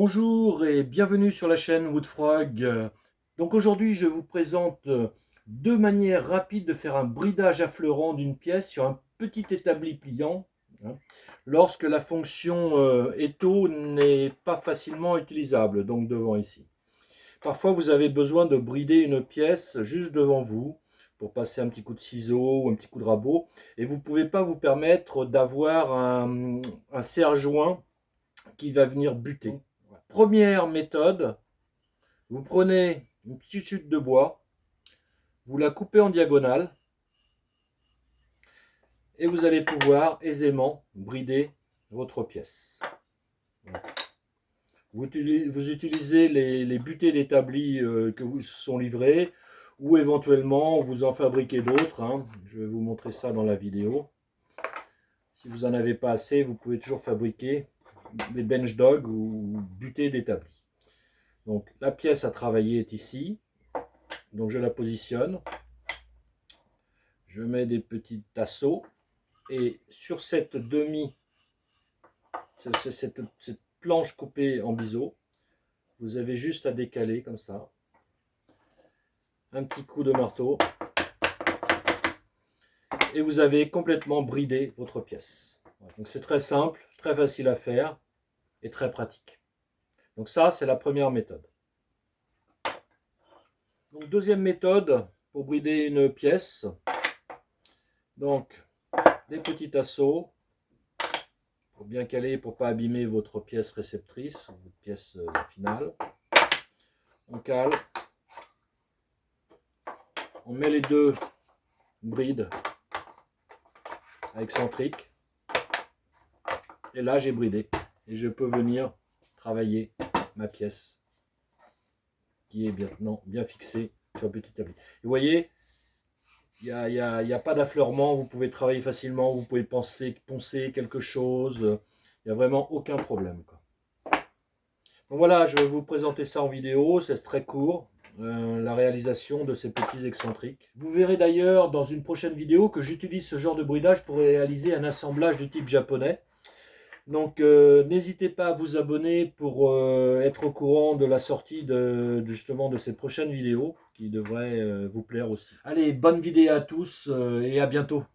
Bonjour et bienvenue sur la chaîne Woodfrog. Donc aujourd'hui je vous présente deux manières rapides de faire un bridage affleurant d'une pièce sur un petit établi pliant, hein, lorsque la fonction étau n'est pas facilement utilisable, donc devant ici. Parfois vous avez besoin de brider une pièce juste devant vous pour passer un petit coup de ciseau ou un petit coup de rabot, et vous ne pouvez pas vous permettre d'avoir un serre-joint qui va venir buter. Première méthode, vous prenez une petite chute de bois, vous la coupez en diagonale et vous allez pouvoir aisément brider votre pièce. Vous utilisez les butées d'établi que vous sont livrés, ou éventuellement vous en fabriquez d'autres, hein. Je vais vous montrer ça dans la vidéo. Si vous n'en avez pas assez, vous pouvez toujours fabriquer des bench dogs ou butées d'établi. Donc la pièce à travailler est ici. Donc je la positionne. Je mets des petits tasseaux. Et sur cette cette planche coupée en biseau, vous avez juste à décaler comme ça. Un petit coup de marteau. Et vous avez complètement bridé votre pièce. Donc c'est très simple, très facile à faire et très pratique. Donc ça, c'est la première méthode. Donc deuxième méthode pour brider une pièce. Donc des petits tasseaux pour bien caler, pour ne pas abîmer votre pièce réceptrice, votre pièce finale. On cale. On met les deux brides excentriques. Et là, j'ai bridé. Et je peux venir travailler ma pièce qui est maintenant bien fixée sur le petit établi. Et vous voyez, il n'y a pas d'affleurement. Vous pouvez travailler facilement. Vous pouvez poncer quelque chose. Il n'y a vraiment aucun problème, quoi. Donc voilà, je vais vous présenter ça en vidéo. C'est très court. La réalisation de ces petits excentriques. Vous verrez d'ailleurs dans une prochaine vidéo que j'utilise ce genre de bridage pour réaliser un assemblage du type japonais. Donc n'hésitez pas à vous abonner pour être au courant de la sortie justement de ces prochaines vidéos qui devraient vous plaire aussi. Allez, bonne vidéo à tous et à bientôt.